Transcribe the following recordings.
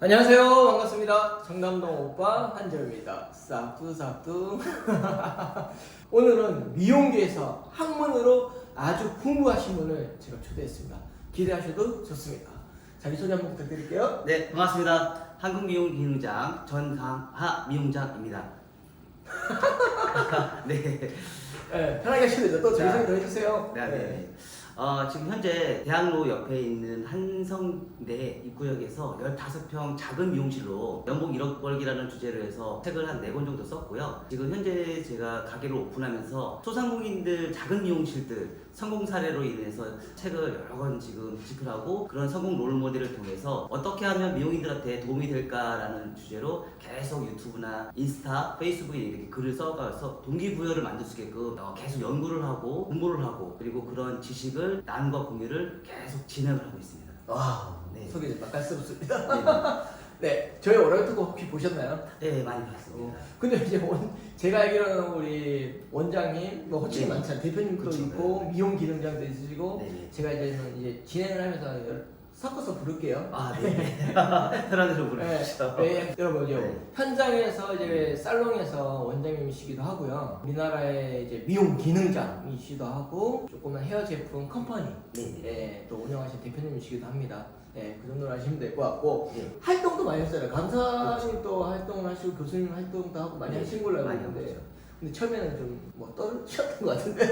안녕하세요. 반갑습니다. 청담동 오빠 한재호입니다. 싹두싹두. 오늘은 미용계에서 학문으로 아주 풍부하신 분을 제가 초대했습니다. 기대하셔도 좋습니다. 자기소개 한번 부탁드릴게요. 네, 반갑습니다. 한국미용기능장 전상하 미용장입니다. 네. 네, 편하게 하시면 되죠. 또 자기소개 더 해주세요. 네. 지금 현재 대학로 옆에 있는 한성대 입구역에서 15평 작은 미용실로 연봉 1억 벌기라는 주제로 해서 책을 한 4권 정도 썼고요. 지금 현재 제가 가게를 오픈하면서 소상공인들 작은 미용실들 성공 사례로 인해서 책을 여러 권 지금 집필하고 그런 성공 롤모델을 통해서 어떻게 하면 미용인들한테 도움이 될까라는 주제로 계속 유튜브나 인스타, 페이스북에 이렇게 글을 써가서 동기부여를 만들 수 있게끔 계속 연구를 하고 공부를 하고 그리고 그런 지식을 나눔과 공유를 계속 진행을 하고 있습니다. 와, 네. 소개 막깔스럽습니다. 네, 저희 월요일투고 혹시 보셨나요? 네, 많이 봤습니다. 근데 이제 제가 알기로는 우리 원장님, 뭐 호칭이 네. 많잖아요. 대표님도 그쵸, 있고 네. 미용 기능장도 있으시고 네. 제가 이제 진행을 하면서 섞어서 부를게요. 아, 네. 편한 대로 부르시죠. 네, 여러분 네. 현장에서 이제 살롱에서 원장님이시기도 하고요. 우리나라의 이제 미용 기능장이시기도 하고 조그만 헤어 제품 컴퍼니 네. 또 운영하신 대표님이시기도 합니다. 그 정도로 하시면 될 것 같고 네. 활동도 많이 하셨잖아요. 강사님 또 활동을 하시고 교수님 활동도 하고 많이 네, 하신 걸로 알고 많이 있는데 하고 있죠. 근데 처음에는 좀 뭐 떨으셨던 것 같은데.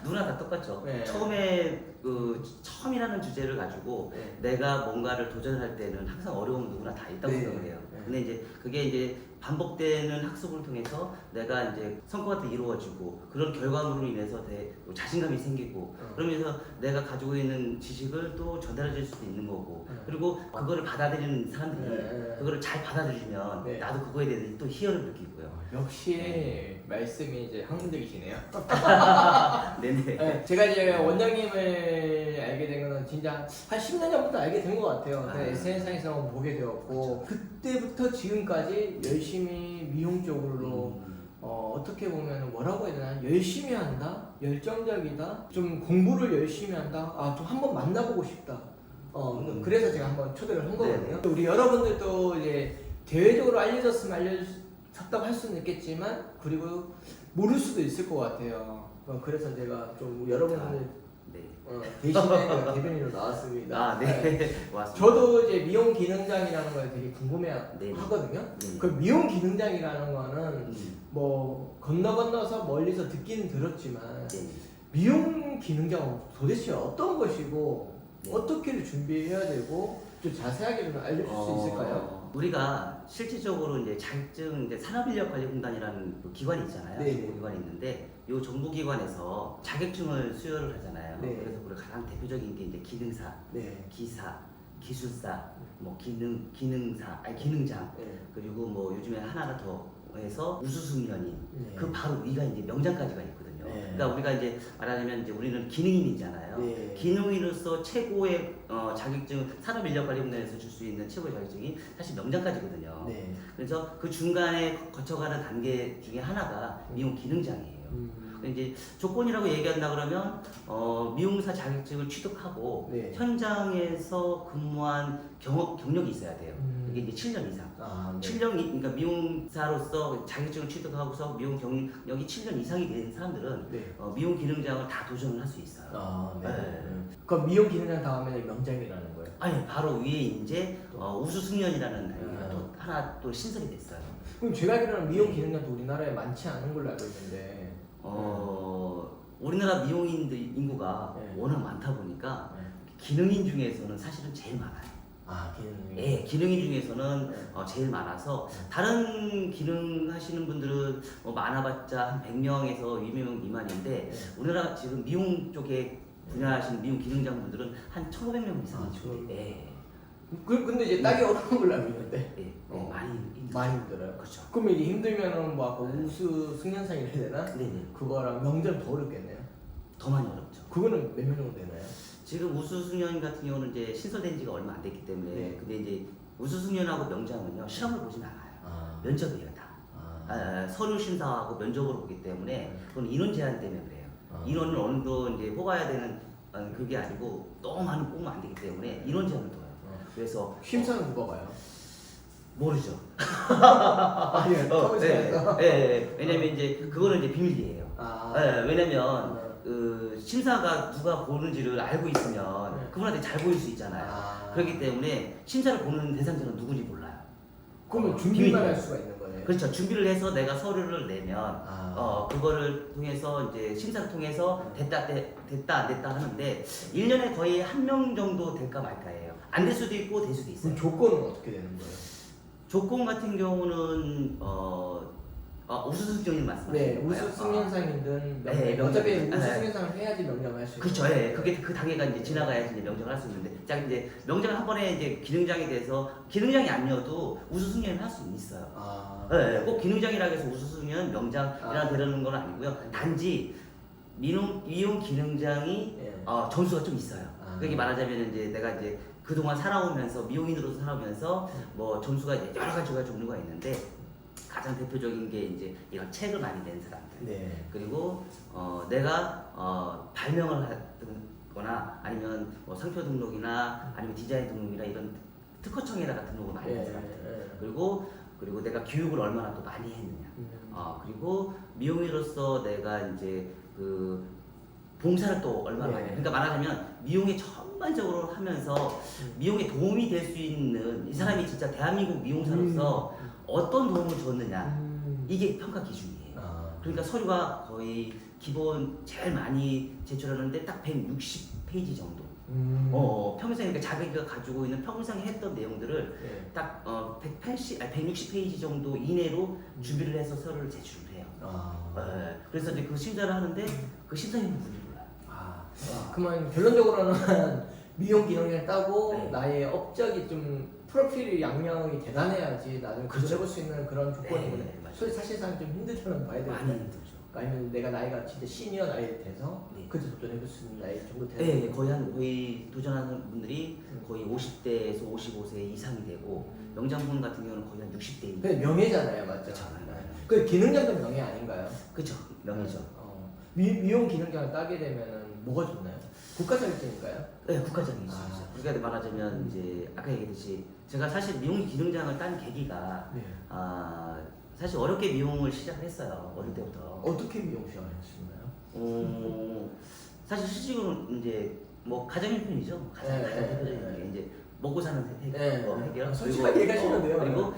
누나 다 똑같죠. 네. 처음에 처음이라는 주제를 가지고 네. 내가 뭔가를 도전할 때는 항상 어려움은 누구나 다 있다고 네. 생각을 해요. 네. 근데 이제 그게 이제 반복되는 학습을 통해서 내가 이제 성과가 이루어지고 그런 결과물로 인해서 자신감이 생기고 그러면서 내가 가지고 있는 지식을 또 전달해 줄 수도 있는 거고 그리고 그거를 받아들이는 사람들이 네. 그거를 잘 받아들이면 네. 나도 그거에 대해서 또 희열을 느끼고요. 역시 말씀이 이제 학문적이시네요. 네네. 네, 제가 이제 원장님을 알게 된 거는 진짜 한 10년 전부터 알게 된 것 같아요. SNS상에서 보게 되었고 그때부터 지금까지 열심히 미용 쪽으로 어떻게 보면 뭐라고 해야 되나 열심히 한다, 열정적이다, 좀 공부를 열심히 한다, 좀 한번 만나보고 싶다. 그래서 제가 한번 초대를 한 거거든요. 우리 여러분들도 이제 대외적으로 알려졌으면 알려졌다고 할 수는 있겠지만 그리고 모를 수도 있을 것 같아요. 그래서 제가 좀 여러분들 네. 대신에 제가 대변인으로 나왔습니다. 네. 맞습니다. 저도 이제 미용 기능장이라는 걸 되게 궁금해 네. 하거든요. 네. 그 미용 기능장이라는 거는 뭐 건너서 멀리서 듣기는 들었지만 네. 미용 기능장은 도대체 어떤 것이고 네. 어떻게 준비해야 되고 좀 자세하게 좀 알려줄 수 있을까요? 우리가 실질적으로 이제 자격증 이제 산업인력관리공단이라는 그 기관이 있잖아요. 네. 정부기관이 있는데 이 정부기관에서 자격증을 수여를 하잖아요. 네. 그래서 그 가장 대표적인 게 이제 기능사, 네. 기사, 기술사, 뭐 기능사, 기능장 네. 그리고 뭐 요즘에 하나가 더 해서 우수승연인 네. 그 바로 위가 이제 명장까지가 있거든요. 네. 그러니까 우리가 이제 말하자면 이제 우리는 기능인이잖아요. 네. 기능인으로서 최고의 자격증 산업인력관리공단에서 줄 수 있는 최고의 자격증이 사실 명장까지거든요. 네. 그래서 그 중간에 거쳐가는 단계 중에 하나가 미용 기능장이에요. 이제 조건이라고 얘기한다 그러면 미용사 자격증을 취득하고 네. 현장에서 근무한 경력이 있어야 돼요. 그게 이제 7년 이상. 네. 7년 그러니까 미용사로서 자격증을 취득하고서 미용 경력이 7년 이상이 된 사람들은 네. 미용 기능장을 다 도전을 할 수 있어요. 네. 네. 그럼 미용 기능장 다음에 명장이라는 거예요? 아니 바로 위에 이제 우수승연이라는 아. 또 하나 또 신설이 됐어요. 그럼 제가 알기로는 미용 기능장도 우리나라에 많지 않은 걸로 알고 있는데. 우리나라 미용인들 인구가 네. 워낙 많다 보니까 네. 기능인 중에서는 사실은 제일 많아요. 기능장. 예, 기능인 중에서는 네. 제일 많아서 다른 기능 하시는 분들은 많아봤자 한 100명에서 200명 미만인데 네. 우리나라 지금 미용 쪽에 분야하시는 미용 기능장 분들은 한 1,500명 이상이죠. 예. 근데 이제 따기 어려운 걸로 알고 있는데. 예, 많이 힘들죠. 많이 힘들어요. 그렇죠. 그럼 이게 힘들면은 뭐 아까 우수 승연상이 해야 되나? 네네. 그거랑 명장 더 어렵겠네요. 더 많이 어렵죠. 그거는 몇 명 정도 되나요? 지금 우수승연 같은 경우는 이제 신설된 지가 얼마 안 됐기 때문에 네. 근데 이제 우수승연하고 명장은요 시험을 보진 않아요. 면접이에요 다. 서류 심사하고 면접으로 보기 때문에 그건 인원 제한 때문에 그래요. 인원을 어느 정도 이제 뽑아야 되는 그게 아니고 너무 많이 뽑으면 안 되기 때문에 인원 제한을 둬요. 그래서 심사는 누가 봐요? 모르죠. 아니, 왜냐면 이제 그거는 이제 비밀이에요. 아, 왜냐면 그 심사가 누가 보는지를 알고 있으면 네. 그분한테 잘 보일 수 있잖아요. 아. 그렇기 때문에 심사를 보는 대상자는 누군지 몰라요. 그러면 준비만 비밀이에요. 할 수가 있는 거예요. 그렇죠. 준비를 해서 내가 서류를 내면 아. 그거를 통해서 이제 심사를 통해서 됐다 안 됐다 하는데 1년에 거의 한 명 정도 될까 말까예요. 안 될 수도 있고 될 수도 있어요. 그럼 조건은 어떻게 되는 거예요? 조건 같은 경우는 우수승정인 말씀하시는 네, 거예요? 우수 승인상이든 명령. 네, 어차피 명령. 우수 네. 승인상을 해야지 명령을 할 수 있는 그렇죠. 거예요. 예. 그게 그 단계가 이제 지나가야지 이제 명장을 할 수 있는데, 자 이제 명장 한 번에 이제 기능장이 돼서 기능장이 아니어도 우수승인을 할 수는 있어요. 아, 예, 꼭 기능장이라고 해서 우수승인 명장이라 아. 되려는 건 아니고요. 단지 이용 기능장이 예. 점수가 좀 있어요. 아. 그게 말하자면 이제 내가 이제 그동안 살아오면서 미용인으로서 살아오면서 뭐 점수가 이제 여러 가지가 종류가 있는데 가장 대표적인 게 이제 이런 책을 많이 낸 사람들. 네. 그리고 내가 발명을 하거나 아니면 뭐 상표 등록이나 아니면 디자인 등록이나 이런 특허청에다가 등록을 많이 한 사람들. 그리고 내가 교육을 얼마나 또 많이 했느냐. 그리고 미용인으로서 내가 이제 그 봉사를 또 얼마나 많이 해. 그러니까 말하자면 미용에 전반적으로 하면서 미용에 도움이 될 수 있는 이 사람이 진짜 대한민국 미용사로서 어떤 도움을 줬느냐. 이게 평가 기준이에요. 그러니까 서류가 거의 기본 제일 많이 제출하는데 딱 160페이지 정도. 평생 그러니까 자기가 가지고 있는 평생 했던 내용들을 네. 딱 160페이지 정도 이내로 준비를 해서 서류를 제출을 해요. 그래서 이제 그 심사를 하는데 그 심사위원은 누군지 몰라요. 그러면 결론적으로는 미용 기능을 따고 네. 나의 업적이 좀 프로필이 양명이 대단해야지 나중에 그렇죠. 해볼 수 있는 그런 조건이거든요. 네, 맞아요. 소위 사실상 좀 힘들다는 봐야 많이 되겠네. 힘들죠. 아니면 내가 나이가 진짜 시니어 나이 돼서 네. 그때 도전해볼 수 있는 나이 정도 되는 네, 거의 도전하는 분들이 거의 50대에서 55세 이상이 되고 명장분 같은 경우는 거의 한 60대. 근데 명예잖아요, 맞죠? 그쵸. 그 기능장도 명예 아닌가요? 그렇죠. 명예죠. 미용 기능장을 따게 되면은 뭐가 좋나요? 국가자격증인가요? 네, 국가장이 있어요. 그러니까 말하자면 이제 아까 얘기했듯이 제가 사실 미용 기능장을 딴 계기가 네. 사실 어렵게 미용을 시작을 했어요. 어릴 때부터. 어떻게 미용 시작을 하셨나요? 사실 실질적으로 이제 뭐 가정 형편이죠. 가장 대표적인 게 이제 먹고 사는 해결. 솔직하게 얘기하시면 돼요. 그리고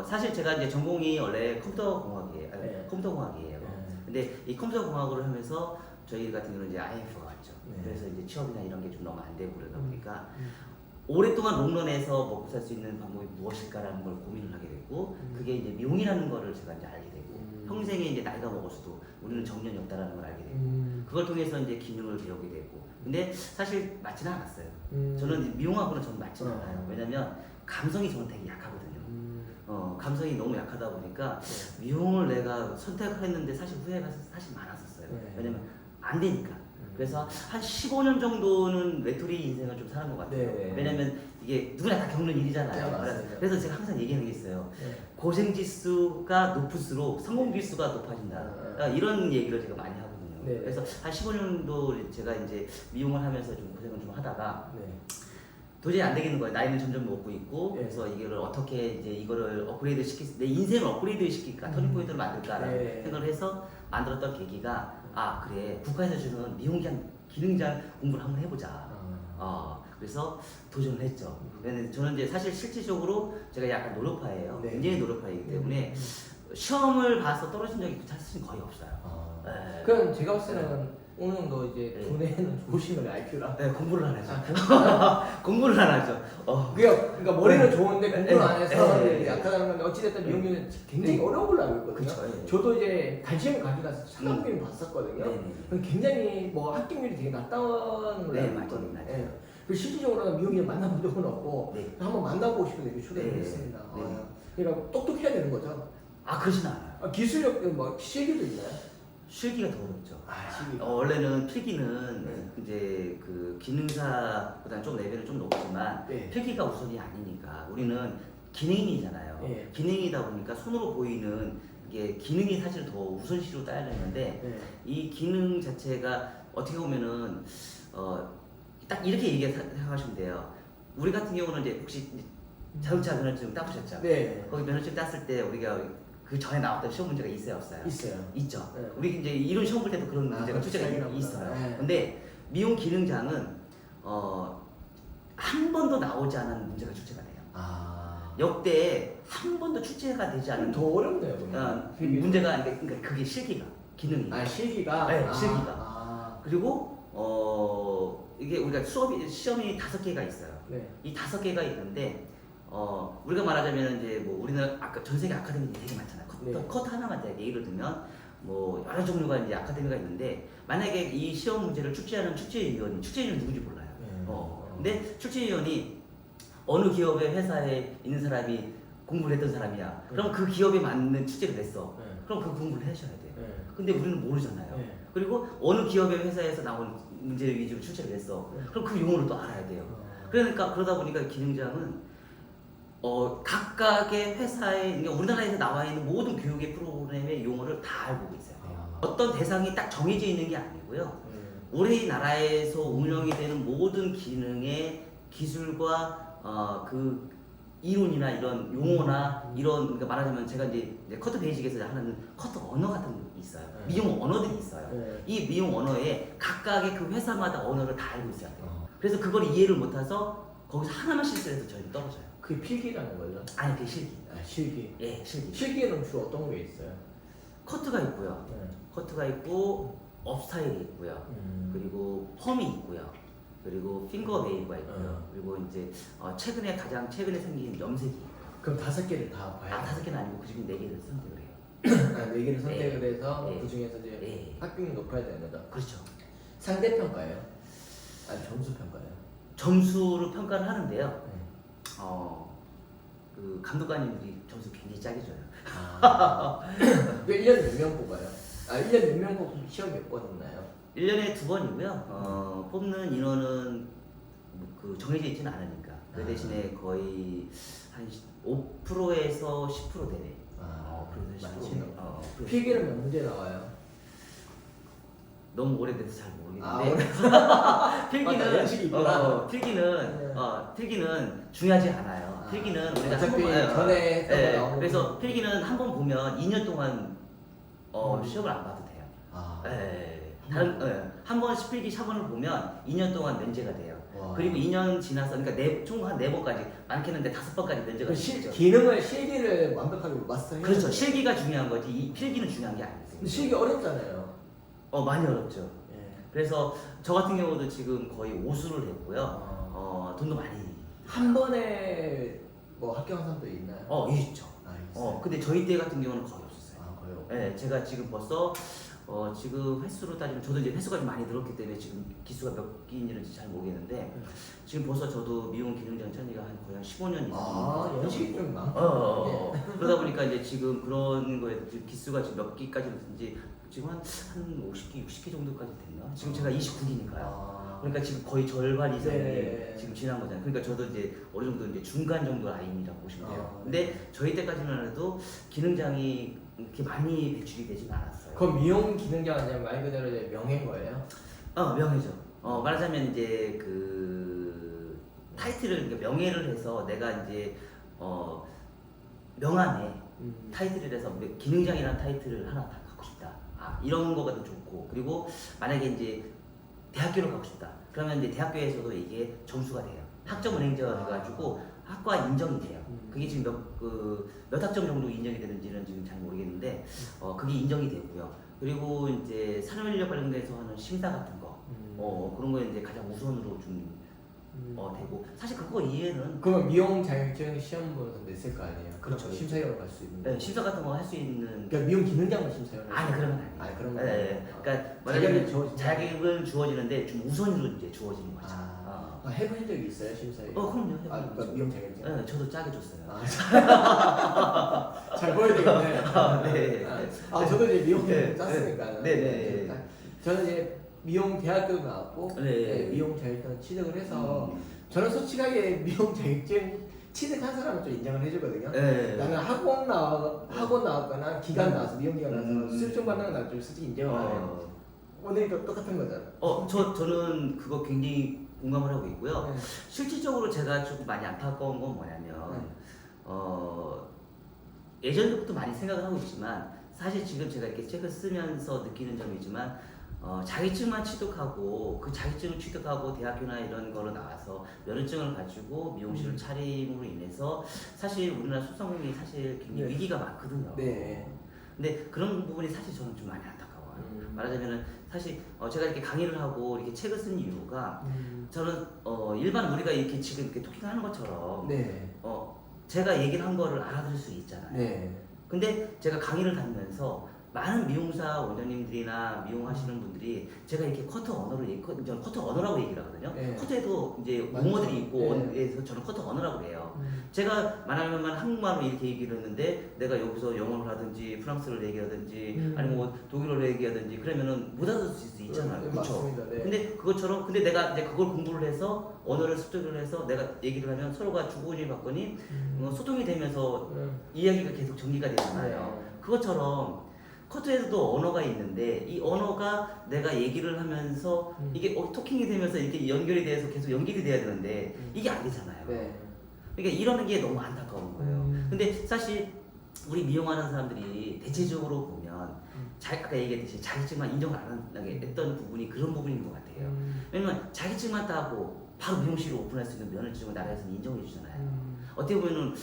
사실 제가 이제 전공이 원래 컴퓨터 공학이에요. 네. 컴퓨터 공학이에요. 근데 이 컴퓨터 공학을 하면서 저희 같은 경우는 이제 IMF가 왔죠. 네. 그래서 이제 취업이나 이런 게 좀 너무 안 되고 그러다 보니까 오랫동안 롱런에서 먹고 살 수 있는 방법이 무엇일까라는 걸 고민을 하게 됐고 그게 이제 미용이라는 거를 제가 이제 알게 되고 평생에 이제 나이가 먹었어도 우리는 정년이 없다라는 걸 알게 되고 그걸 통해서 이제 기능을 배우게 되고 근데 사실 맞지는 않았어요. 저는 이제 미용하고는 저는 맞지는 않아요. 왜냐면 감성이 저는 되게 약하거든요. 감성이 너무 약하다 보니까 미용을 내가 선택을 했는데 사실 후회가 사실 많았었어요. 왜냐면 안 되니까. 그래서 한 15년 정도는 외톨이 인생을 좀 사는 것 같아요. 네. 왜냐면 이게 누구나 다 겪는 일이잖아요. 네, 맞습니다. 그래서 제가 항상 얘기하는 게 있어요. 네. 고생 지수가 높을수록 성공 지수가 높아진다. 그러니까 이런 얘기를 제가 많이 하거든요. 네. 그래서 한 15년도 제가 이제 미용을 하면서 좀 고생을 좀 하다가 네. 도저히 안 되겠는 거예요. 나이는 점점 먹고 있고 네. 그래서 이거를 어떻게 이제 이거를 업그레이드 내 인생을 업그레이드 시킬까 터닝 포인트를 만들까라는 네. 생각을 해서 만들었던 계기가 그래 국가에서 주는 미용 기능장 공부를 한번 해보자. 그래서 도전을 했죠. 근데 저는 이제 사실 실질적으로 제가 약간 노력파예요. 네. 굉장히 노력파이기 때문에 시험을 봐서 떨어진 적이 사실 거의 없어요. 네. 그럼 제가 봤을 때는 어느 정도 이제 네. 두뇌는 좋으신 거네, IQ랑. 네, 공부를 안 하죠. 공부를 안 하죠. 그러니까 머리는 좋은데 공부를 안 해서 네. 약하다는 건데 어찌됐든 미용은 굉장히 어려운 걸로 알고 있거든요. 그쵸, 예. 저도 이제 관심을 가지고 가서 상담비를 봤었거든요. 네. 굉장히 뭐 합격률이 되게 낮다는 걸로 네, 알고 맞아요, 있거든요. 맞아요. 예. 그리고 실질적으로는 미용인을 만나본 적은 없고 네. 한번 만나보고 싶은데 이렇게 초대를 네. 했습니다. 네. 그러니까 똑똑해야 되는 거죠. 그러진 않아요. 기술력, 뭐 실기도 있나요? 실기가 더 어렵죠. 실기. 원래는 필기는 네. 이제 그 기능사보다는 좀 레벨은 좀 높지만 네. 필기가 우선이 아니니까 우리는 기능인이잖아요. 네. 기능이다 보니까 손으로 보이는 이게 기능이 사실 더 우선시로 따야 되는데 네. 이 기능 자체가 어떻게 보면은 딱 이렇게 생각하시면 돼요. 우리 같은 경우는 이제 혹시 자동차 면허증 따보셨죠? 네. 거기 면허증 땄을 때 우리가 그 전에 나왔던 시험 문제가 있어요, 없어요? 있어요. 있죠. 네. 우리 이제 이론 시험 볼 때도 그런 아, 문제가 출제가 차이가 있어요. 네. 근데 미용 기능장은 한 번도 나오지 않은 문제가 출제가 돼요. 아. 역대 한 번도 출제가 되지 않은 더 어렵네요. 문제가 그러니까 그게 실기가 기능이. 아 실기가. 네, 아, 실기가. 아. 그리고 이게 우리가 시험이 5개가 있어요. 네. 이 5개가 있는데 우리가 말하자면 이제 뭐 우리는 아까 전 세계 아카데미 되게 많잖아요. 네. 컷 하나만 예를 들면 뭐 여러 종류가 이제 아카데미가 있는데 만약에 이 시험 문제를 출제하는 출제위원이 누군지 몰라요. 근데 출제위원이 어느 기업의 회사에 있는 사람이 공부를 했던 사람이야. 그럼 그 기업에 맞는 출제를 냈어. 네. 그럼 그 공부를 하셔야 돼. 네. 근데 우리는 모르잖아요. 네. 그리고 어느 기업의 회사에서 나온 문제 위주로 출제를 했어. 네. 그럼 그 용어를 또 알아야 돼요. 그러니까 그러다 보니까 기능장은 각각의 회사에 그러니까 우리나라에서 나와 있는 모든 교육의 프로그램의 용어를 다 알고 있어야 돼요. 어떤 대상이 딱 정해져 있는 게 아니고요. 우리나라에서 운영이 되는 모든 기능의 기술과 그 이론이나 이런 용어나 이런 그러니까 말하자면 제가 이제 커트 베이직에서 하는 커트 언어 같은 게 있어요. 미용 언어들이 있어요. 이 미용 언어에 각각의 그 회사마다 언어를 다 알고 있어야 돼요. 그래서 그걸 이해를 못해서 거기서 하나만 실수해서 저희는 떨어져요. 그게 필기라는 거죠? 아니 그게 실기. 아 실기. 예, 실기. 실기에는 주로 어떤 게 있어요? 커트가 있고요. 커트가 있고 업스타일이 있고요. 그리고 펌이 있고요. 그리고 핑거 웨이브가 있고요. 그리고 이제 최근에 생긴 염색이 있고요. 그럼 5개를 다 봐야 돼요? 5개는 아니고 그 중에 4개를 선택을 해요. 4개를 선택을 해서 예. 그 중에서 이제 예. 합격률 높아야 되는 거죠? 그렇죠. 상대평가예요? 아니 점수평가예요? 점수를 평가를 하는데요. 네. 그 감독관님들이 점수 굉장히 짜게 줘요. 아. 1년에 몇 명 뽑아요? 1년에 몇 명 뽑고 시험 몇 번 있나요? 1년에 2번이고요. 뽑는 인원은 그 정해져 있지는 않으니까. 그 대신에 거의 한 5%에서 10% 되네. 그래서 10%. 필기는 몇 문제 나와요? 너무 오래돼서 잘 모르겠는데. 필기는 연식이 있구나. 필기는 중요하지 않아요. 필기는 우리가 어차피 한 번, 전에 했던 거 나오는 그래서 거. 필기는 한 번 보면 2년 동안 시험을 안 봐도 돼요. 한 번 필기 샤본을 보면 2년 동안 면제가 돼요. 와. 그리고 2년 지나서 그러니까 총 한 4번까지 많게는 5번까지 면제가 되죠. 실기를 완벽하게 마스터해야 그렇죠. 돼요. 실기가 중요한 거지 이 필기는 중요한 게 아니에요. 근데 실기 어렵잖아요. 많이 어렵죠. 예. 그래서 저 같은 경우도 지금 거의 5수를 했고요. 돈도 많이. 한 번에 뭐 합격한 사람도 있나요? 있죠. 있어요. 근데 저희 때 같은 경우는 거의 없었어요. 거의 없고. 네, 제가 지금 벌써 지금 횟수로 따지면 저도 이제 횟수가 좀 많이 늘었기 때문에 지금 기수가 몇 기인지는 잘 모르겠는데 지금 벌써 저도 미용 기능장 천리가 한 거의 한 15년 이상. 연식이 좀 많아. 그러다 보니까 이제 지금 그런 거에 지금 기수가 지금 몇 기까지 이제 지금 한 50기, 60기 정도까지 됐나? 지금 제가 29기니까요. 그러니까 지금 거의 절반 이상이 네. 지금 지난 거잖아요. 그러니까 저도 이제 어느 정도 이제 중간 정도 라인이라고 보시면 돼요. 근데 저희 때까지만 해도 기능장이 이렇게 많이 배출이 되진 않았어요. 그럼 미용 기능장 아니면 말 그대로 이제 명예인 거예요? 명예죠. 말하자면 이제 그 타이틀을 그러니까 명예를 해서 내가 이제 명안에 타이틀을 해서 기능장이라는 타이틀을 하나 다 갖고 싶다. 이런 거가 좀 좋고 그리고 만약에 이제 대학교를 가고 싶다. 그러면 이제 대학교에서도 이게 점수가 돼요. 학점 은행제가 돼가지고 학과 인정이 돼요. 그게 지금 몇 학점 정도 인정이 되는지는 지금 잘 모르겠는데 그게 인정이 되고요. 그리고 이제 산업인력 관련돼서 하는 심사 같은 거 그런 거에 이제 가장 우선으로 좀 되고 사실 그거 이해는 그러면 미용 자격증 시험 보면서 냈을 거 아니에요? 그렇죠. 심사위원 갈 수 있는. 네, 심사 같은 거 할 수 있는 그러니까 미용 기능장만 심사위원. 아니 그런 건 아니에요. 그런 건 네, 아니에요. 그러니까 자격이 주어지는. 자격은 주어지는데 좀 우선으로 이제 주어지는 거죠. 해본 적이 있어요 심사위원? 그럼요. 그러니까 미용 자격증. 네, 저도 짜게 줬어요. 잘 보여야 되겠네. 네. 저도 이제 미용 네. 짰으니까. 네. 저는 이제 미용 대학교도 나왔고 네. 미용 자격증 취득을 해서 저는 솔직하게 미용 자격증 취득한 사람은 좀 인정을 해주거든요. 네. 나는 학원 나왔거나 기간 나와서 미용 기간 나와서 수료증 받는 건 좀 솔직히 인정을 안 해요. 오늘도 똑같은 거잖아. 저는 그거 굉장히 공감을 하고 있고요. 네. 실질적으로 제가 조금 많이 안타까운 건 뭐냐면 예전부터 많이 생각을 하고 있지만 사실 지금 제가 이렇게 책을 쓰면서 느끼는 점이지만 자격증만 취득하고 그 자격증을 취득하고 대학교나 이런 거로 나와서 면허증을 가지고 미용실을 차림으로 인해서 사실 우리나라 소상공인이 사실 굉장히 네. 위기가 많거든요. 네. 근데 그런 부분이 사실 저는 좀 많이 안타까워요. 말하자면은 사실 제가 이렇게 강의를 하고 이렇게 책을 쓴 이유가 저는 일반 우리가 이렇게 지금 이렇게 토킹하는 것처럼 네. 제가 얘기를 한 거를 알아들을 수 있잖아요. 네. 근데 제가 강의를 다니면서 많은 미용사 원장님들이나 미용하시는 분들이 제가 이렇게 커터 언어를 저는 커터 언어라고 얘기를 하거든요. 네. 커터에도 이제 맞죠. 용어들이 있고 네. 그래서 저는 커터 언어라고 해요. 제가 말하면 한국말로 이렇게 얘기를 했는데 내가 여기서 영어를 하든지 프랑스어를 얘기하든지 아니면 뭐 독일어를 얘기하든지 그러면은 못 알아들을 수 있잖아요. 네, 그렇죠? 맞습니다. 네. 근데 그것처럼 근데 내가 이제 그걸 공부를 해서 언어를 습득을 해서 내가 얘기를 하면 서로가 주고받니 받거니 소통이 되면서 이야기가 계속 전개가 되잖아요. 네. 그것처럼 커트에서도 언어가 있는데 이 언어가 내가 얘기를 하면서 이게 토킹이 되면서 이렇게 연결이 돼서 계속 연결이 돼야 되는데 이게 안 되잖아요. 네. 그러니까 이러는 게 너무 안타까운 거예요. 근데 사실 우리 미용하는 사람들이 대체적으로 보면 아까 얘기했듯이 자격증만 인정을 안 하게 했던 부분이 그런 부분인 것 같아요. 왜냐면 자격증만 따고 바로 미용실을 오픈할 수 있는 면허증을 나라에서는 인정해 주잖아요. 어떻게 보면은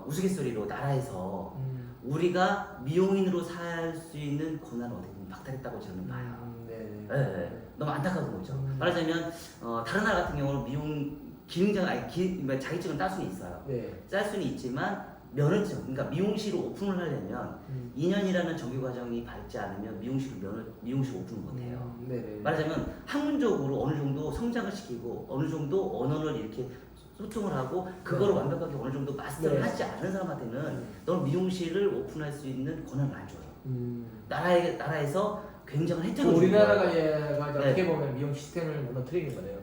우스갯소리로 나라에서 우리가 미용인으로 살 수 있는 권한을 어떻게 보면 박탈했다고 저는 봐요. 네. 네. 너무 안타까운 거죠. 말하자면 다른 나라 같은 경우는 미용 기능장 자격증을 딸 수는 있어요. 네. 딸 수는 있지만 면허증, 그러니까 미용실을 오픈을 하려면 2년이라는 정규 과정이 밟지 않으면 미용실 오픈을 못해요. 네. 말하자면 학문적으로 어느 정도 성장을 시키고 어느 정도 언어를 이렇게 소통을 하고 그거를 완벽하게 어느 정도 마스터를 네. 하지 않은 사람한테는 너는 미용실을 오픈할 수 있는 권한을 안 줘요. 음. 나라에서 굉장한 혜택을 주는 우리나라가 거예요. 어떻게 보면 미용 시스템을 무너뜨리는 거네요.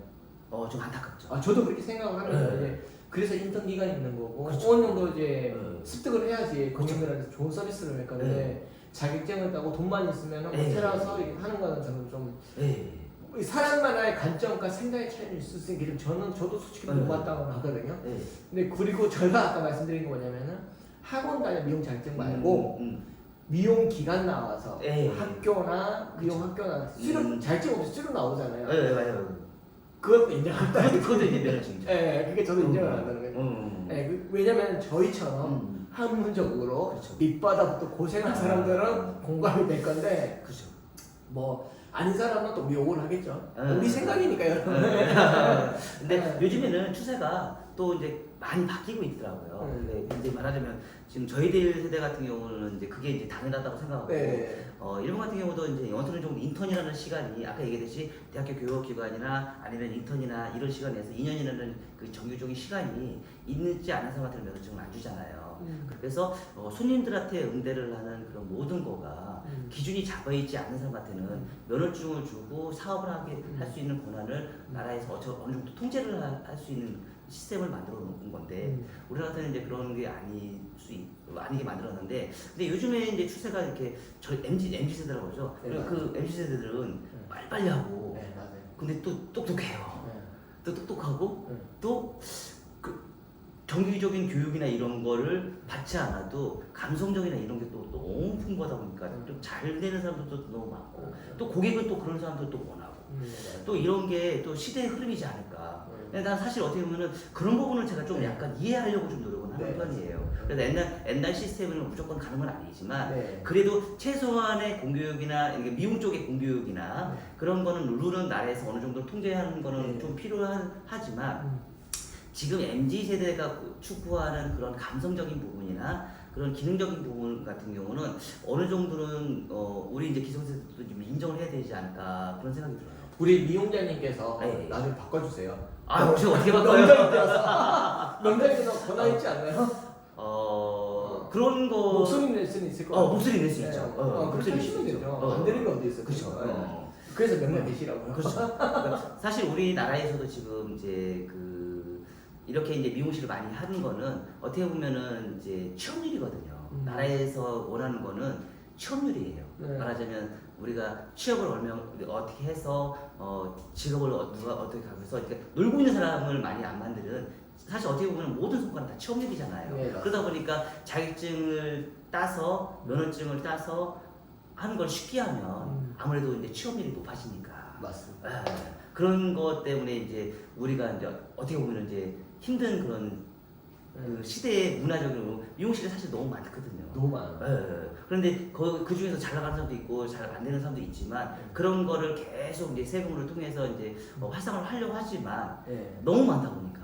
좀 안타깝죠. 저도 그렇게 생각을 합니다. 네. 이제 그래서 인턴 기간이 있는 거고 그렇죠. 어느 정도 이제 네. 습득을 해야지 고객들한테 좋은 서비스를 할 건데 네. 자격증을 따고 돈만 있으면 네. 호텔에서 이렇게 하는 거는 저는 좀 네. 사람마다의 관점과 생각의 차이는 있을 수 있는 게 저도 솔직히 네. 못 봤다고 하거든요. 네. 근데 그리고 제가 아까 말씀드린 게 뭐냐면은 학원 다니 미용 자격증 말고 미용 기간 나와서 네. 학교나 미용 학교나 수료 자격증 없이 수료 나오잖아요. 네, 맞아요. 그것도 인정한다. 그것도 이제 면허증이죠. 네, 그게 저도 인정을 한다는 거예요. 네, 왜냐면 저희처럼 학문적으로 그렇죠. 밑바닥부터 고생한 사람들은 공감이 될 건데 그렇죠. 뭐 아닌 사람은 또 욕을 하겠죠. 네. 우리 생각이니까 여러분. 근데 네. 요즘에는 추세가 또 이제 많이 바뀌고 있더라고요. 근데 이제 말하자면 지금 저희들 세대 같은 경우는 이제 그게 이제 당연하다고 생각하고 네. 일본 같은 경우도 이제 어느 정도 인턴이라는 시간이 아까 얘기했듯이 대학교 교육기관이나 아니면 인턴이나 이런 시간에서 2년이라는 그 정규적인 시간이 있지 않은 사람한테는 면허증을 안 주잖아요. 그래서 손님들한테 응대를 하는 그런 모든 거가 기준이 잡아있지 않은 사람한테는 면허증을 주고 사업을 하게 할 수 있는 권한을 나라에서 어느 정도 통제를 할 수 있는 시스템을 만들어 놓은 건데 우리나라는 이제 그런 게 아니게 만들었는데 근데 요즘에 이제 추세가 이렇게 MZ 세대라고 그러죠. 네, 그 MZ 세대들은 빨리빨리하고 네, 맞아요. 근데 또 똑똑해요. 네. 또 똑똑하고 네. 또 정규적인 교육이나 이런 거를 받지 않아도 감성적이나 이런 게 또 너무 풍부하다 보니까 좀 잘 되는 사람들도 너무 많고 또 고객은 또 그런 사람들도 원하고 또 이런 게 또 시대의 흐름이지 않을까. 근데 난 사실 어떻게 보면은 그런 부분을 제가 좀 네. 약간 이해하려고 좀 노력을 하는 네, 편이에요. 그래서 옛날 시스템은 무조건 가는 건 아니지만 네. 그래도 최소한의 공교육이나 이게 미용 쪽의 공교육이나 그런 거는 룰은 나라에서 어느 정도 통제하는 거는 네. 좀 필요하지만 지금 MZ 세대가 추구하는 그런 감성적인 부분이나 그런 기능적인 부분 같은 경우는 어느 정도는 우리 이제 기성세대도 좀 인정을 해야 되지 않을까 그런 생각이 들어요. 우리 미용자님께서 네. 나중에 바꿔주세요. 혹시 어떻게 바꿔요? 명장이라서 명장이라서 권한 있지 않나요? 그런 거 목소리 낼 수는 있을 것 같아요. 목소리 낼 수 네. 있죠. 그렇게 목소리 하시면 낼수 되죠. 있죠. 안 되는 게 어디 있어요? 그렇죠. 네. 그래서 명장 되시라고요. 그렇죠. 그러니까 사실 우리나라에서도 지금 이제 이렇게 이제 미용실을 많이 하는 거는 어떻게 보면은 이제 취업률이거든요. 나라에서 원하는 거는 취업률이에요. 네. 말하자면 우리가 취업을 어떻게 해서 직업을 누가 어떻게 가면서 이렇게 놀고 있는 사람을 많이 안 만드는, 사실 어떻게 보면 모든 성과는 다 취업률이잖아요. 네, 그러다 보니까 자격증을 따서 면허증을 따서 하는 걸 쉽게 하면 아무래도 이제 취업률이 높아지니까. 맞습니다. 그런 것 때문에 이제 우리가 이제 어떻게 보면 이제 힘든 그런 그 시대의 문화적으로 미용실이 사실 너무 많거든요. 너무 많아. 그런데 그 중에서 잘 나가는 사람도 있고 잘 안 되는 사람도 있지만 그런 거를 계속 이제 세금을 통해서 이제 활성화를 하려고 하지만 너무 많다 보니까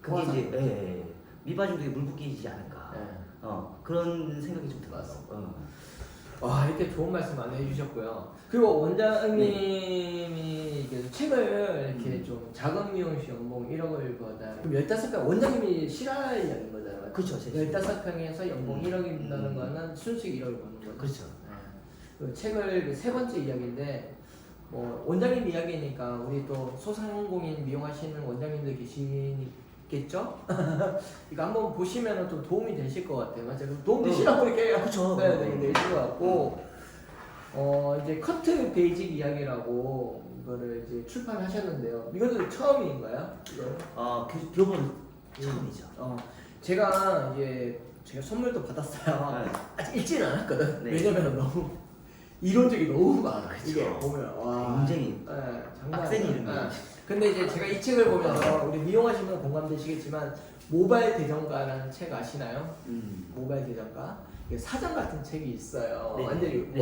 그게 이제 미바중독에 물 붓기지 않을까. 그런 생각이 좀 들어요. 와, 이렇게 좋은 말씀 많이 해주셨고요. 그리고 원장님이 이렇게 책을 이렇게 좀 작은 미용실 연봉 1억을 버다. 그럼 15평, 원장님이 실화를 이야기인 거잖아요. 그렇죠. 15평에서 연봉 1억이라는 거는 순수익 1억을 버는 거죠. 그렇죠. 그 책을 세 번째 이야기인데, 원장님 이야기니까 우리 또 소상공인 미용하시는 원장님들 계시겠죠? 이거 한번 보시면 좀 도움이 되실 것 같아요. 맞아요. 도움 되시라고 이렇게 그렇죠. 네, 되실 것 같고, 이제 커트 베이직 이야기라고 이거를 이제 출판하셨는데요. 이것도 처음인가요? 교본 처음이죠. 제가 선물도 받았어요. 아직 읽지는 않았거든. 네. 왜냐면 너무 이론적이 너무 많아. 그렇죠. 이게 보면 와. 굉장히 장난 빡센 아니야. 이름이에요. 근데 이제 제가 이 책을 보면서 우리 미용하시면 공감되시겠지만 모바일 대전가라는 책 아시나요? 모바일 대전가. 이게 사전 같은 책이 있어요. 네. 완전히 네.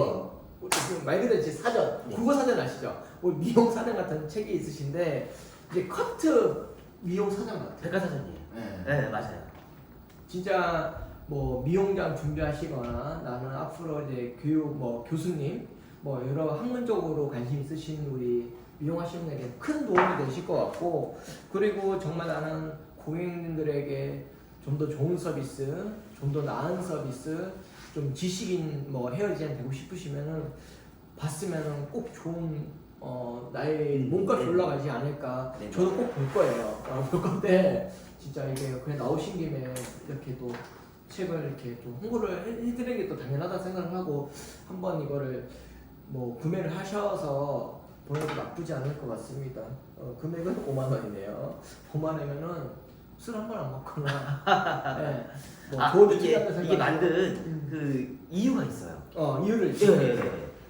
말 그대로 제 사전, 네. 국어 사전 아시죠? 미용 사전 같은 책이 있으신데 이제 커트 미용 사전 같아요. 백과사전이에요. 네, 맞아요. 진짜 미용장 준비하시거나 나는 앞으로 이제 교수님 여러 학문적으로 관심 있으신 우리 미용하시는 분에게 큰 도움이 되실 것 같고, 그리고 정말 나는 고객님들에게 좀 더 좋은 서비스, 좀 더 나은 서비스, 좀 지식인 헤어 디자인 되고 싶으시면은 봤으면은 꼭 좋은 나의 몸값이 올라가지 않을까. 네. 저도 꼭 볼 거예요. 볼 건데 진짜 이게 그냥 나오신 김에 이렇게 또 책을 이렇게 좀 홍보를 해드리는 게 또 당연하다 생각을 하고 한번 이거를 구매를 하셔서 보내도 나쁘지 않을 것 같습니다. 금액은 5만 원이네요. 5만 원이면은 술 한 번 안 먹거나 네. 좋은 데 이게 생각하고. 만든 그 이유가 있어요. 이유를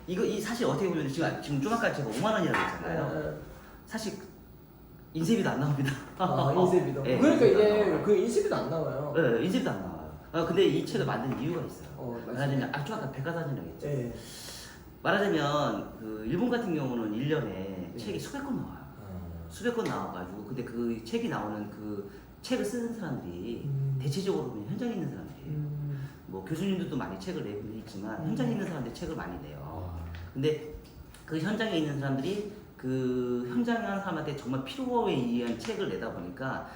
이 사실 어떻게 보면 지금 좀 아까 제가 5만 원이라고 했잖아요. 사실 인쇄비도 안 나옵니다. 인쇄비도. 네, 그러니까 인쇄비도 안 이제 나와요. 그 인쇄비도 안 나와요. 네, 인쇄비도 안 나와요. 근데 이 책을 만든 이유가 있어요. 맞습니다. 말하자면 좀 아까 백과사전이라고 했죠. 네. 말하자면 그 일본 같은 경우는 1년에 책이 수백 권 나와요. 수백 권 나와가지고 근데 그 책이 나오는 그 책을 쓰는 사람들이 대체적으로 그냥 현장에 있는 사람들이에요. 교수님들도 많이 책을 내고 있지만 현장에 있는 사람들이 책을 많이 내요. 근데 그 현장에 있는 사람들이 그 현장에 하는 사람한테 정말 필요에 의한 책을 내다 보니까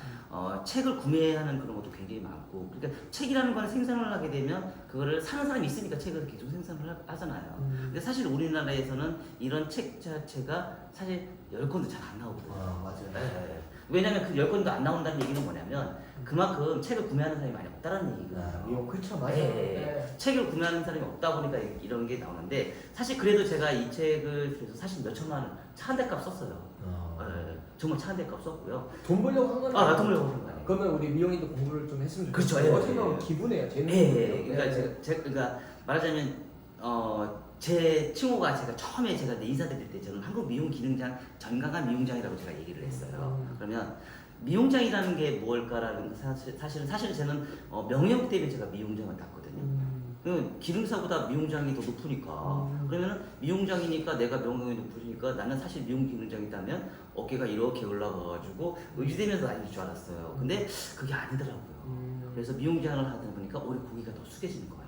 책을 구매하는 그런 것도 굉장히 많고, 그러니까 책이라는 건 생산을 하게 되면 그거를 사는 사람이 있으니까 책을 계속 생산을 하잖아요. 근데 사실 우리나라에서는 이런 책 자체가 사실 10권도 잘 안 나오거든요. 맞아요. 네. 왜냐면 그 10권도 안 나온다는 얘기는 뭐냐면 그만큼 책을 구매하는 사람이 많이 없다는 얘기거든요. 미용 그렇죠, 맞아요. 네. 책을 구매하는 사람이 없다 보니까 이런 게 나오는데, 사실 그래도 제가 이 책을 그래서 사실 몇 천만 원 차 한 대 값 썼어요. 정말 차 한 대 값 썼고요. 돈 벌려고 한 건 나 돈 벌려고 한 거 아니에요. 그러면 우리 미용이도 공부를 좀 했으면 그렇죠. 좋겠어요. 예, 어떻게 보면 예. 기분이에요. 재밌는 그러니까 말하자면 제 칭호가 제가 처음에 제가 인사드릴 때 저는 한국 미용 기능장 전강한 미용장이라고 제가 얘기를 했어요. 그러면 미용장이라는 게 뭘까라는 사실은 저는 명예욕 때문에 제가 미용장을 땄거든요. 기능사보다 미용장이 더 높으니까 그러면 미용장이니까 내가 명예욕이 높으니까 나는 사실 미용 기능장이다면 어깨가 이렇게 올라가가지고 의지되면서 다닐 줄 알았어요. 근데 그게 아니더라고요. 그래서 미용장을 하다 보니까 오히려 고기가 더 숙여지는 거예요.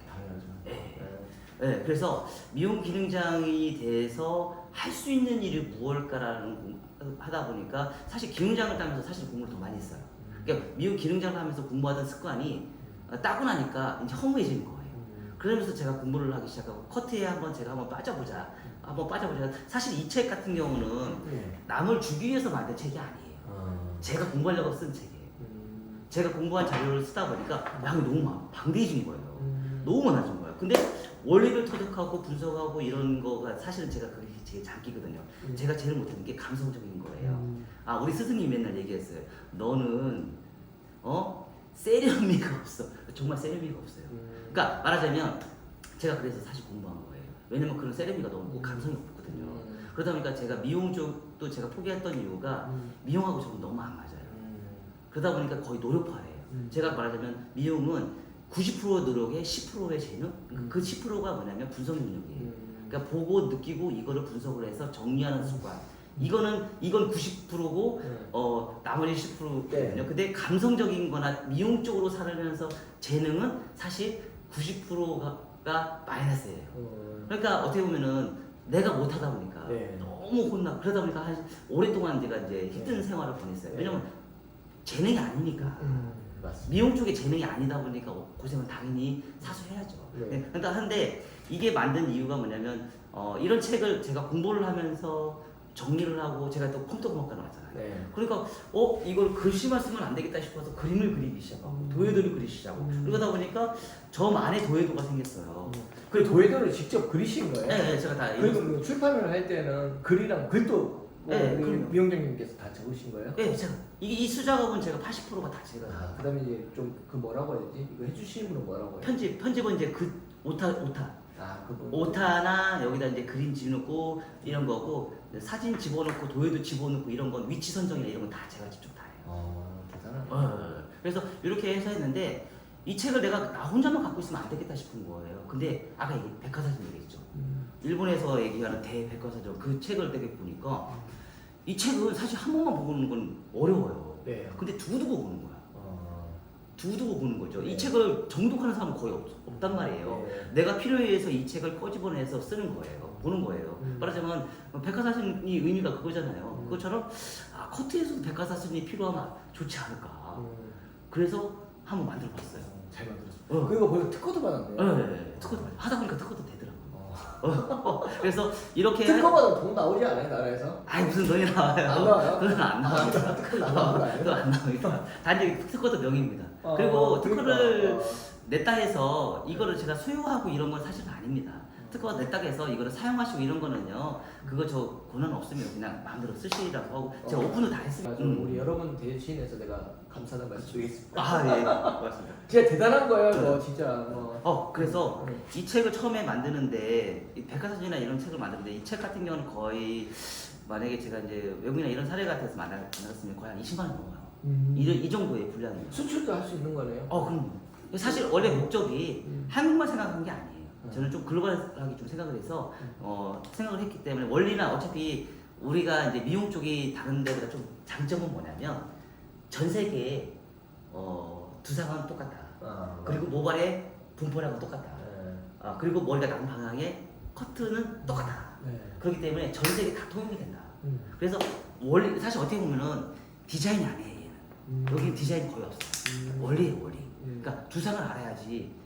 네, 그래서 미용 기능장이 돼서 할 수 있는 일이 무엇일까라는 하다 보니까 사실 기능장을 따면서 사실 공부를 더 많이 했어요. 그러니까 미용 기능장을 하면서 공부하던 습관이 따고 나니까 이제 허무해지는 거예요. 그러면서 제가 공부를 하기 시작하고 커트에 제가 한번 빠져보자. 사실 이 책 같은 경우는 남을 주기 위해서 만든 책이 아니에요. 제가 공부하려고 쓴 책이에요. 제가 공부한 자료를 쓰다 보니까 양이 너무 방대해진 거예요. 너무 많아진 거예요. 근데 원리를 터득하고 분석하고 이런 거가 사실은 제가 그게 제 장기거든요. 제가 제일 못하는 게 감성적인 거예요. 아, 우리 스승님이 맨날 얘기했어요. 너는 세련미가 없어. 정말 세련미가 없어요. 그러니까 말하자면 제가 그래서 사실 공부한 거예요. 왜냐면 그런 세련미가 너무 없고 감성이 없거든요. 그러다 보니까 제가 미용 쪽도 제가 포기했던 이유가 미용하고 저는 너무 안 맞아요. 그러다 보니까 거의 노력파예요. 제가 말하자면 미용은 90% 노력에 10%의 재능? 그 10%가 뭐냐면 분석 능력이에요. 그러니까 보고 느끼고 이거를 분석을 해서 정리하는 습관. 이건 90%고 나머지 10%거든요. 네. 근데 감성적인 거나 미용 쪽으로 살아면서 재능은 사실 90%가 마이너스예요. 그러니까 어떻게 보면은 내가 못하다 보니까 네. 너무 혼나. 그러다 보니까 한 오랫동안 제가 이제 힘든 생활을 보냈어요. 왜냐면 재능이 아니니까. 맞습니다. 미용 쪽에 재능이 아니다 보니까 고생은 당연히 사수해야죠. 네. 그러니까 한데 이게 만든 이유가 뭐냐면 이런 책을 제가 공부를 하면서 정리를 하고 제가 또 컴퓨터공학과 나왔잖아요. 네. 그러니까 이걸 글씨만 쓰면 안 되겠다 싶어서 그림을 그리기 시작하고 도예도를 그리기 시작하고 그러다 보니까 저만의 도예도가 생겼어요. 그 도예도를 직접 그리신 거예요? 네, 제가 다 그리고 그 출판을 할 때는 글이랑 글도 네, 우리 그럼요. 미용장님께서 다 적으신 거예요? 네, 제가 이 수작업은 제가 80%가 다 제가 그다음에 이제 좀 그 뭐라고 해야 되지? 이거 해주시는 분은 뭐라고 해요? 편집은 이제 그 오타 그분. 오타나 여기다 이제 그림 집어넣고 이런 거고 사진 집어넣고 도예도 집어넣고 이런 건 위치 선정이나 이런 건 다 제가 직접 다 해요. 대단하네. 그래서 이렇게 해서 했는데 이 책을 내가 나 혼자만 갖고 있으면 안 되겠다 싶은 거예요. 근데 아까 얘기 백과사전 얘기했죠. 일본에서 얘기하는 대백과사전 그 책을 되게 보니까 이 책은 사실 한 번만 보는 건 어려워요. 네. 근데 두두고 보는 거야. 두두고 보는 거죠. 네. 이 책을 정독하는 사람은 거의 없단 말이에요. 네. 내가 필요에 의해서 이 책을 꺼집어내서 쓰는 거예요. 보는 거예요. 말하자면 백과사전이 의미가 그거잖아요. 그것처럼 커트에서도 백과사전이 필요하면 좋지 않을까. 그래서 한번 만들어봤어요. 잘 만들었어요. 그리고 보니까 특허도 받았네요. 네. 특허도 하다 보니까 특허도 되더라고요. 그래서 이렇게 특허 받으면 돈 나오지 않아요, 나라에서? 아니 무슨 돈이 나와요? 안 나와요? 돈은 안 나와요. 특허 나오는 거 아니에요? 돈 안 나옵니다. 단지 특허도 명입니다. 어, 그리고 특허를 그러니까. 냈다 해서 이거를 제가 소유하고 이런 건 사실은 아닙니다. 특허 냈다 해서 이거를 사용하시고 이런 거는요. 그거 저 권한 없으면 그냥 마음대로 쓰시라고 하고 제가 오픈을 다 했습니다. 우리 여러분 대신해서 내가 감사하다는 말씀 드리겠습니다. 예, 맞습니다. 진짜 대단한 거예요, 뭐 진짜. 뭐. 그래서 이 책을 처음에 만드는데 이 백과사전이나 이런 책을 만드는데 이 책 같은 경우는 거의 만약에 제가 이제 외국이나 이런 사례 같아서 만들었으면 거의 한 20만 원 넘어요. 이 정도의 분량이에요. 수출도 할 수 있는 거네요. 그럼 사실 원래 목적이 한국만 생각한 게 아니에요. 저는 좀 글로벌하게 좀 생각을 해서 생각을 했기 때문에 원리나 어차피 우리가 이제 미용 쪽이 다른 데보다 좀 장점은 뭐냐면 전 세계에 두상은 똑같다. 그리고 모발의 분포량은 똑같다. 그리고 머리가 난 방향의 커트는 똑같다. 그렇기 때문에 전 세계 다 통용이 된다. 그래서 원리 사실 어떻게 보면은 디자인이 아니에요. 얘는. 여기 디자인 거의 없어요. 원리예요, 원리. 그러니까 두상을 알아야지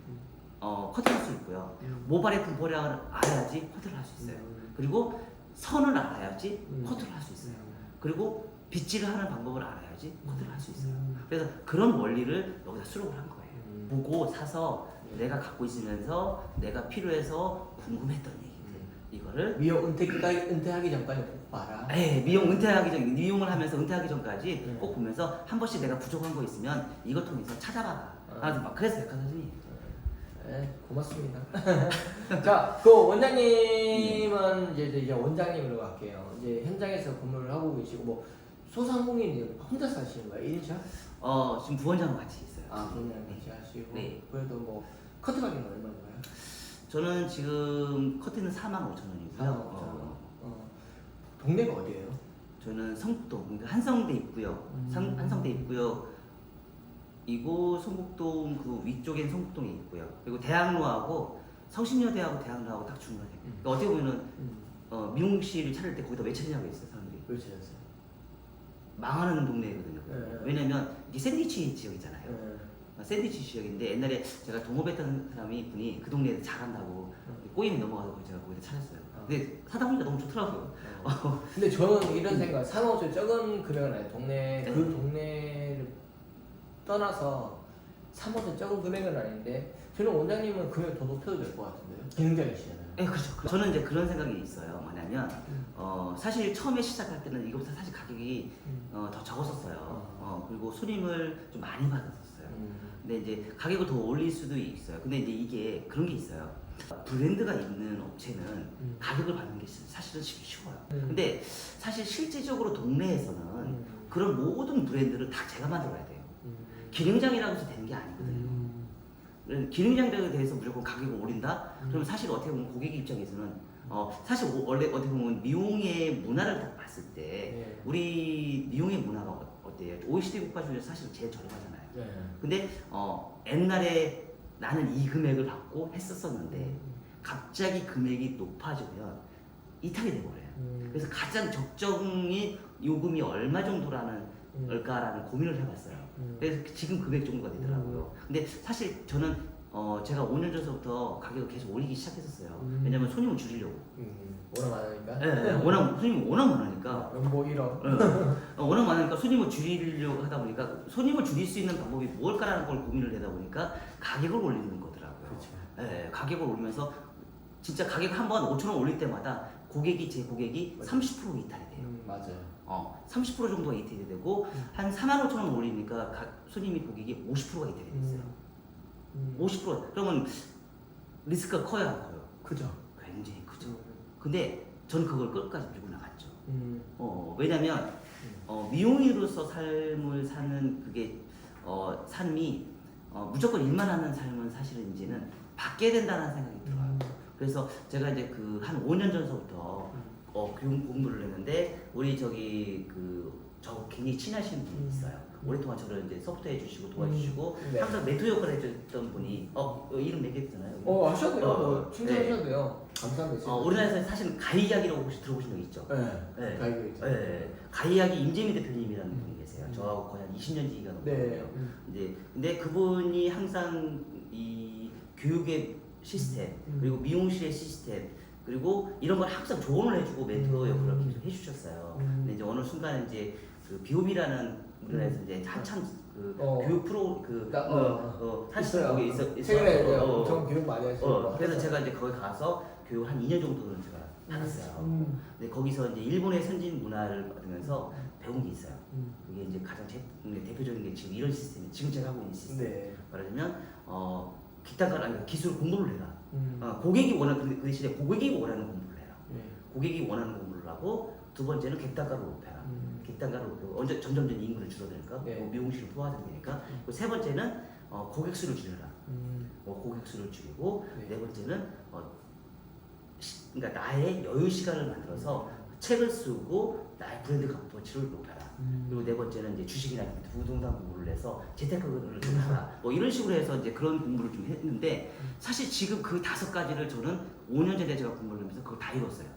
커트할 수 있고요. 모발의 분포량을 알아야지 커트를 할 수 있어요. 그리고 선을 알아야지 커트를 할 수 있어요. 그리고 빗질을 하는 방법을 알아야지 커트를 할 수 있어요. 그래서 그런 원리를 여기다 수록을 한 거예요. 보고 사서 내가 갖고 있으면서 내가 필요해서 궁금했던 얘기들 이거를 미용 은퇴하기 전까지 꼭 봐라. 미용 은퇴하기 전 미용을 하면서 은퇴하기 전까지 꼭 보면서 한 번씩 내가 부족한 거 있으면 이것 통해서 찾아봐라. 그래서 백과사전이에요. 네, 고맙습니다. 자, 그 원장님은 이제 원장님으로 갈게요. 이제 현장에서 근무를 하고 계시고 뭐 소상공인이 혼자 사시는 거예요? 1인샵? 지금 부원장과 같이 있어요. 부원장 같이 하시고. 네. 그래도 뭐 커트 가격은 얼마인가요? 저는 지금 커트는 45,000원이고요. 45,000원. 동네가 어디예요? 저는 성북동, 그러니까 한성대 있고요. 한성대 있고요. 이고 성북동 그 위쪽엔 성북동에 있고요. 그리고 대학로하고 성신여대하고 대학로하고 딱 중간에. 그러니까 어떻게 보면은 미용실을 찾을 때 거기다 왜 찾냐고 했어요 사람들이. 왜 찾았어요? 망하는 동네거든요. 네. 왜냐면 이게 샌드위치 지역이잖아요. 샌드위치 지역인데 옛날에 제가 동업했던 분이 그 동네에 잘한다고 꼬임이 넘어가서 제가 거기다 찾았어요. 근데 사다 보니까 너무 좋더라고요. 근데 저는 이런 생각, 산호조 적은 금액은 아니에요. 동네 그 동네를 떠나서 3억은 적은 금액은 아닌데 저는 원장님은 금액 더 높여도 될 것 같은데요. 기능장이시잖아요. 네, 그렇죠. 저는 이제 그런 생각이 있어요. 뭐냐면 사실 처음에 시작할 때는 이거보다 사실 가격이 더 적었었어요. 그리고 손님을 좀 많이 받았었어요. 근데 이제 가격을 더 올릴 수도 있어요. 근데 이제 이게 그런 게 있어요. 브랜드가 있는 업체는 가격을 받는 게 사실은 쉬워요. 근데 사실 실질적으로 동네에서는 그런 모든 브랜드를 다 제가 만들어야 돼요. 기능장이라고 해서 되는 게 아니거든요. 기능장에 대해서 무조건 가격을 올린다? 그러면 사실 어떻게 보면 고객 입장에서는 사실 원래 어떻게 보면 미용의 문화를 딱 봤을 때 네. 우리 미용의 문화가 어때요? OECD 국가 중에서 사실 제일 저렴하잖아요. 네. 근데 옛날에 나는 이 금액을 받고 했었었는데 갑자기 금액이 높아지면 이탈이 돼버려요. 그래서 가장 적정히 요금이 얼마 정도라는 걸까라는 고민을 해봤어요. 그래서 지금 금액 정도가 되더라고요. 근데 사실 저는 제가 5년 전부터 가격을 계속 올리기 시작했었어요. 왜냐면 손님을 줄이려고. 워낙 많으니까. 네, 손님이 워낙 많으니까. 연봉 1억. 워낙 많으니까 손님을 줄이려고 하다 보니까 손님을 줄일 수 있는 방법이 뭘까라는 걸 고민을 하다 보니까 가격을 올리는 거더라고요. 그렇죠. 네, 가격을 올리면서 진짜 가격 한 번 5,000원 올릴 때마다 제 고객이 30% 이탈이 돼요. 맞아요. 30% 정도가 이탈이 되고 한 45,000원 올리니까 손님이 고객이 50%가 이탈이 됐어요. 50%. 그러면 리스크가 커요, 안 커요? 그죠. 굉장히 크죠. 근데 전 그걸 끝까지 밀고 나갔죠. 왜냐면 미용인으로서 삶을 사는 그게 삶이 무조건 일만 하는 삶은 사실은 이제는 바뀌어야 된다는 생각이 들어요. 그래서 제가 이제 그 한 5년 전서부터 교육 공부를 했는데 우리 저 굉장히 친하신 분이 있어요. 오랫동안 저를 이제 서포트해 주시고 도와주시고 네. 항상 멘토 역할을 해줬던 분이 이름 얘기했잖아요. 하셔도 돼요. 칭찬하셔도 네. 돼요. 감사합니다. 우리나라에서 사실은 가희 이야기라고 혹시 들어보신 적 있죠? 네. 가이드 있죠. 가희 이야기 임재미 대표님이라는 분이 계세요. 저하고 거의 한 20년 지기가 넘거든요. 이제 근데 그분이 항상 이 교육의 시스템 그리고 미용실의 시스템 그리고 이런 걸 항상 조언을 해주고 멘토 역할을 계속 해주셨어요. 근데 이제 어느 순간 이제 그 비오비라는 우리나라에서 이제 한참 그 교육 프로 한참 거기 최근에 엄청 교육 많이 하시고. 그래서 제가 이제 거기 가서 교육 한 2년 정도는 제가 받았어요. 근데 거기서 이제 일본의 선진 문화를 받으면서 배운 게 있어요. 그게 이제 가장 대표적인 게 지금 이런 시스템이 지금 제가 하고 있는 시스템. 네. 말하자면 기술 공부를 해라. 고객이 원하는 그 대신에 고객이 원하는 공부를 해라. 고객이 원하는 공부를 하고 두 번째는 객단가를 높여라. 객단가를 높이고 점점 인구를 줄어드니까 미용실을 포화되는 거니까 세 번째는 고객 수를 줄여라. 고객 수를 줄이고 네 번째는 그러니까 나의 여유 시간을 만들어서 책을 쓰고 나의 브랜드 가치를 높여라. 그리고 네 번째는 이제 주식이나 부동산 공부를 해서 재테크를 좀 하라. 이런 식으로 해서 이제 그런 공부를 좀 했는데 사실 지금 그 5가지를 저는 5년 전에 제가 공부를 하면서 그걸 다 이뤘어요.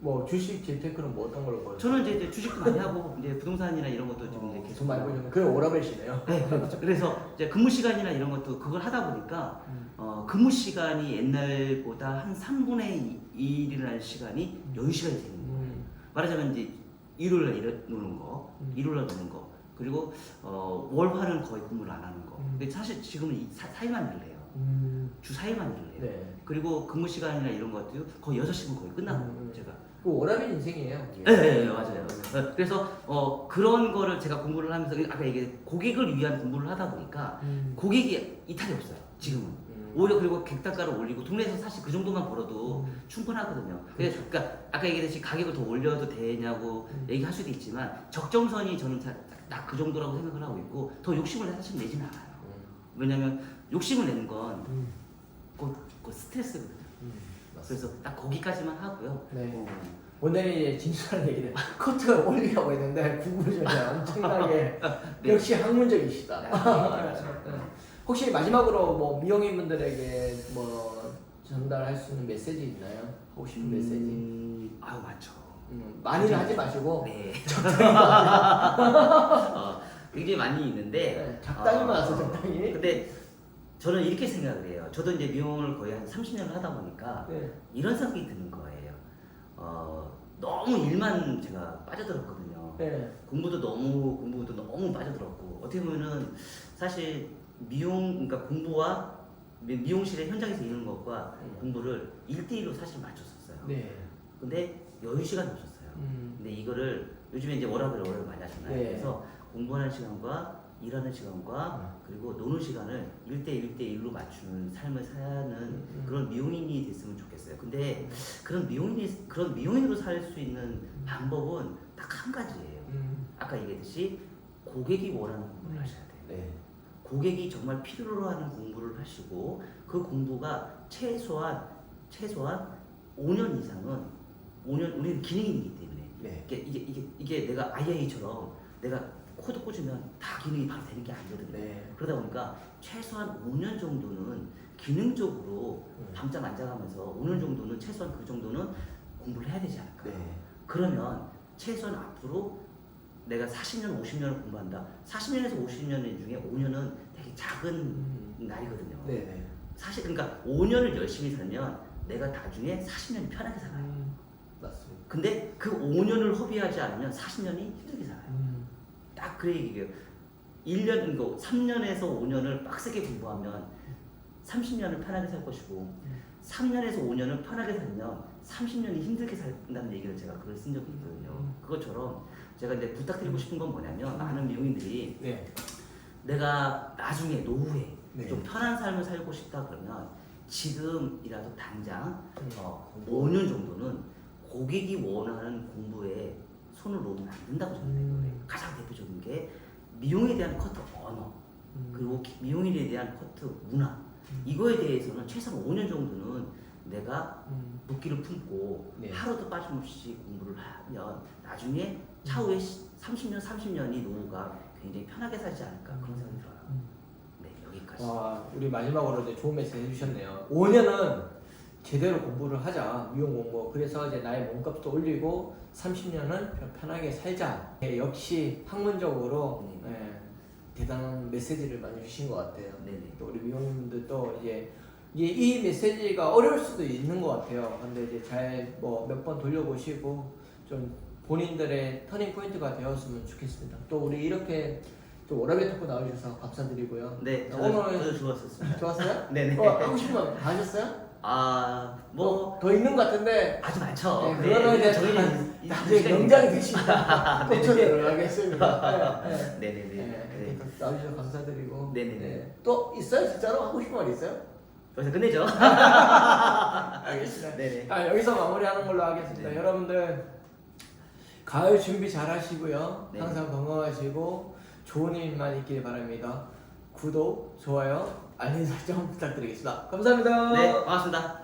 뭐 주식 재테크는 뭐 어떤 걸로 벌어요? 저는 이제 주식도 많이 하고 이제 부동산이나 이런 것도 좀 이제 계속 돈 많이 벌면 그게 오라벨이시네요. 네, 그렇죠. 그래서 이제 근무 시간이나 이런 것도 그걸 하다 보니까 근무 시간이 옛날보다 한 3분의 1이라는 시간이 여유 시간이 되는 거예요. 말하자면 이제 일요일날 노는 거, 일요일날 노는 거, 그리고 월화는 거의 근무를 안 하는 거. 근데 사실 지금은 4일만 일을 해요. 주 4일만 일을 해요. 네. 그리고 근무 시간이나 이런 것도 거의 6시면 거의 끝나고 제가. 그 오라벨 인생이에요. 네, 맞아요. 그래서 그런 거를 제가 공부를 하면서 아까 얘기한 고객을 위한 공부를 하다 보니까 고객이 이탈이 없어요. 지금은. 오히려 그리고 객단가를 올리고 동네에서 사실 그 정도만 벌어도 충분하거든요. 그러니까 아까 얘기했듯이 가격을 더 올려도 되냐고 얘기할 수도 있지만 적정선이 저는 딱 그 정도라고 생각을 하고 있고 더 욕심을 사실 내지는 않아요. 왜냐면 욕심을 내는 건 그 스트레스거든요. 그래서 딱 거기까지만 하고요. 네. 오늘이 진솔한 얘기는 커트를 올리려고 했는데 궁금증이 엄청나게 역시 학문적이시다. 혹시 마지막으로 뭐 미용인분들에게 뭐 전달할 수 있는 메시지 있나요? 하고 싶은 메시지? 아유 많죠. 많이는 하지 마시고 네. 굉장히 많이 있는데 네, 적당히만 하세요. 적당히. 근데 저는 이렇게 생각을 해요. 저도 이제 미용을 거의 한 30년을 하다 보니까 이런 생각이 드는 거예요. 너무 일만 제가 빠져들었거든요. 네. 공부도 너무 빠져들었고 어떻게 보면은 사실 그러니까 공부와 미용실의 현장에서 일하는 것과 공부를 1대1로 사실 맞췄었어요. 네. 근데 여유 시간이 없었어요. 근데 이거를 요즘에 이제 워라밸을 많이 하잖아요. 네. 그래서 공부하는 시간과 일하는 시간과 그리고 노는 시간을 1대1로 맞추는 삶을 사는 그런 미용인이 됐으면 좋겠어요. 근데 그런 미용인으로 살 수 있는 방법은 딱 한 가지예요. 아까 얘기했듯이 고객이 원하는 공부를 하셔야 돼요. 네. 고객이 정말 필요로 하는 공부를 하시고 그 공부가 최소한 5년 이상은 우리는 기능인이기 때문에 네. 이게 내가 II처럼 내가 코드 꽂으면 다 기능이 바로 되는 게 아니거든요. 네. 그러다 보니까 최소한 5년 정도는 기능적으로 밤잠 안 자가면서 5년 정도는 최소한 그 정도는 공부를 해야 되지 않을까. 네. 그러면 최소한 앞으로 내가 40년, 50년을 공부한다. 40년에서 50년 중에 5년은 되게 작은 날이거든요. 네. 사실 그러니까 5년을 열심히 살면 내가 나중에 40년이 편하게 살아요. 맞습니다. 근데 그 5년을 허비하지 않으면 40년이 힘들게 살아요. 딱 그 얘기예요. 1년, 3년에서 5년을 빡세게 공부하면 30년을 편하게 살 것이고 3년에서 5년을 편하게 살면 30년이 힘들게 산다는 얘기를 제가 글을 쓴 적이 있거든요. 그것처럼 제가 이제 부탁드리고 싶은 건 뭐냐면 많은 미용인들이 네. 내가 나중에 노후에 네. 좀 편한 삶을 살고 싶다 그러면 지금이라도 당장 5년 정도는 고객이 원하는 공부에 손을 놓으면 안 된다고 저는 생각해요. 가장 대표적인 게 미용에 대한 커트 언어 그리고 미용인에 대한 커트 문화 이거에 대해서는 최소한 5년 정도는 내가 붓기를 품고 네. 하루도 빠짐없이 공부를 하면 나중에 차후에 30년이 노후가 굉장히 편하게 살지 않을까 그런 생각이 들어요. 네, 여기까지. 와, 우리 마지막으로 이제 좋은 메시지 해주셨네요. 5년은 제대로 공부를 하자, 미용 공부. 그래서 이제 나의 몸값도 올리고 30년은 편하게 살자. 예, 역시 학문적으로 대단한 메시지를 많이 주신 것 같아요. 네네. 또 우리 미용님들도 이제 이 메시지가 어려울 수도 있는 것 같아요. 근데 이제 잘 뭐 몇 번 돌려보시고 좀 본인들의 터닝 포인트가 되었으면 좋겠습니다. 또 우리 이렇게 또 워라밸 토크 나와주셔서 감사드리고요. 네, 오늘 저도 좋았었습니다. 좋았어요? 네네. 하고 싶은 말 다 하셨어요? 뭐 더 있는 것 같은데 아주 많죠. 네, 그거는 이제 저희는 나중에 명장이 되시면 또 초대를 하겠습니다. 네. 네네네. 네. 나와주셔서 감사드리고. 네네네. 네. 또 있어요? 진짜로 하고 싶은 말 있어요? 여기서 끝내죠. 알겠습니다. 네네. 여기서 마무리하는 걸로 하겠습니다. 네. 여러분들 가을 준비 잘 하시고요. 네. 항상 건강하시고 좋은 일만 있길 바랍니다. 구독, 좋아요, 알림 설정 부탁드리겠습니다. 감사합니다. 네, 반갑습니다.